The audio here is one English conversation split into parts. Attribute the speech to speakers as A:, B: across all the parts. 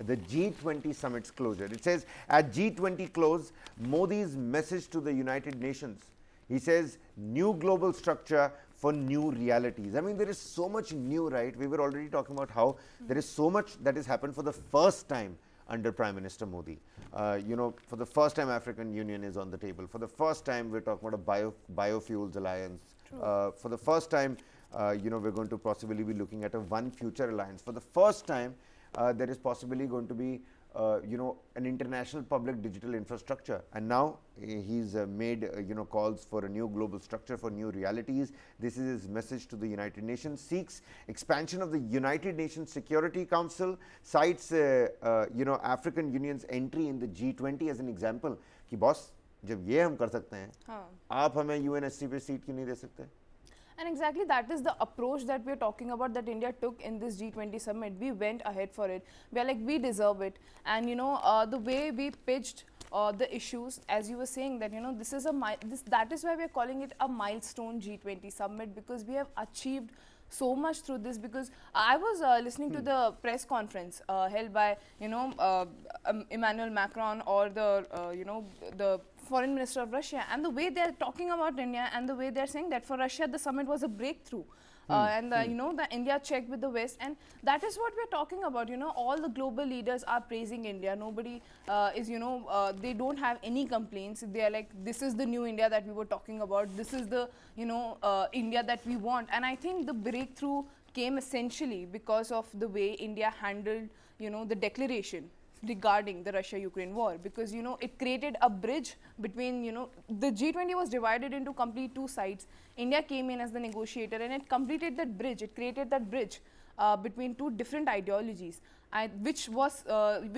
A: the G20 Summit's closure. It says, at G20 close, Modi's message to the United Nations. He says, new global structure for new realities. I mean, there is so much new, right? We were already talking about how there is so much that has happened for the first time under Prime Minister Modi. You know, for the first time, African Union is on the table. For the first time, we're talking about a biofuels alliance. For the first time, you know, we're going to possibly be looking at a One Future alliance. For the first time, there is possibly going to be, you know, an international public digital infrastructure. And now he's made, you know, calls for a new global structure for new realities. This is his message to the United Nations. Seeks expansion of the United Nations Security Council. Cites, you know, African Union's entry in the G20 as an example. कि boss, जब ये हम कर सकते हैं, आप हमें UNSC पे सीट क्यों नहीं दे सकते?
B: And exactly that is the approach that we are talking about, that India took in this G20 summit. We went ahead for it. We are like, we deserve it. And you know, the way we pitched the issues, as you were saying, that you know, this is that is why we are calling it a milestone G20 summit, because we have achieved so much through this. Because I was listening to the press conference held by, you know, Emmanuel Macron, or the you know, the Foreign Minister of Russia, and the way they are talking about India, and the way they are saying that for Russia the summit was a breakthrough. And you know, the India checked with the West, and that is what we are talking about. You know, all the global leaders are praising India. Nobody is, you know, they don't have any complaints. They are like, this is the new India that we were talking about. This is the, you know, India that we want. And I think the breakthrough came essentially because of the way India handled, you know, the declaration regarding the Russia-Ukraine war, because you know, it created a bridge between, you know, the G20 was divided into complete two sides. India came in as the negotiator, and it completed that bridge. It created that bridge between two different ideologies, which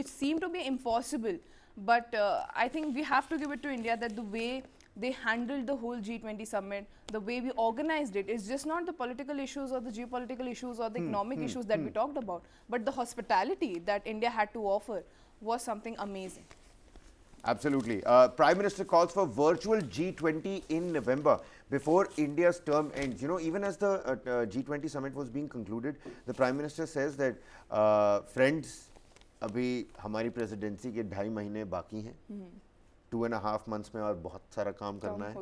B: seemed to be impossible. But I think we have to give it to India that the way they handled the whole G20 summit, the way we organized it, is just not the political issues or the geopolitical issues or the economic issues that we talked about, but the hospitality that India had to offer was something amazing.
A: Absolutely. Prime Minister calls for virtual G20 in November before India's term ends. You know, even as the G20 summit was being concluded, the Prime Minister says that, friends, अभी हमारी presidency के 2.5 महीने बाकी हैं. 2.5 months में और बहुत सारा काम करना है.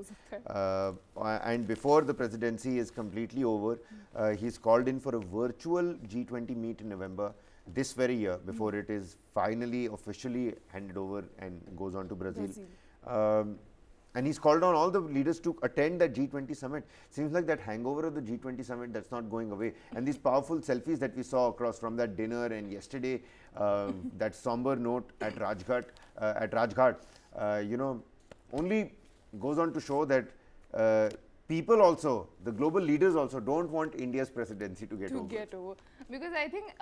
A: And before the presidency is completely over, he's called in for a virtual G20 meet in November this very year, before it is finally officially handed over and goes on to Brazil. And he's called on all the leaders to attend that G20 summit. Seems like that hangover of the G20 summit, that's not going away. And these powerful selfies that we saw across from that dinner and yesterday, that somber note at Rajghat, you know, only goes on to show that people also, the global leaders also, don't want India's presidency to get over.
B: Because I think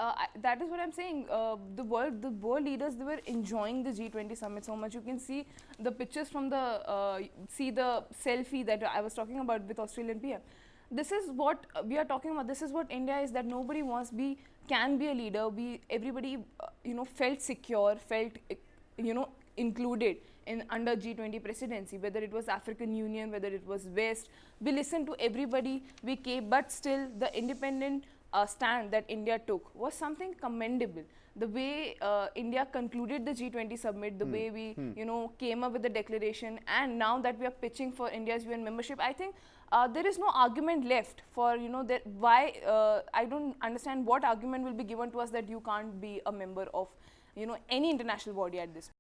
B: that is what I'm saying. The world leaders, they were enjoying the G20 summit so much. You can see the pictures from the the selfie that I was talking about with Australian PM. This is what we are talking about. This is what India is, that nobody can be a leader. Everybody, you know, felt secure, felt, you know, included in under G20 presidency, whether it was African Union, whether it was West. We listened to everybody, we came, but still the independent stand that India took was something commendable. The way India concluded the G20 summit, the way we, you know, came up with the declaration, and now that we are pitching for India's UN membership, I think there is no argument left for, you know, that why, I don't understand what argument will be given to us that you can't be a member of, you know, any international body at this point.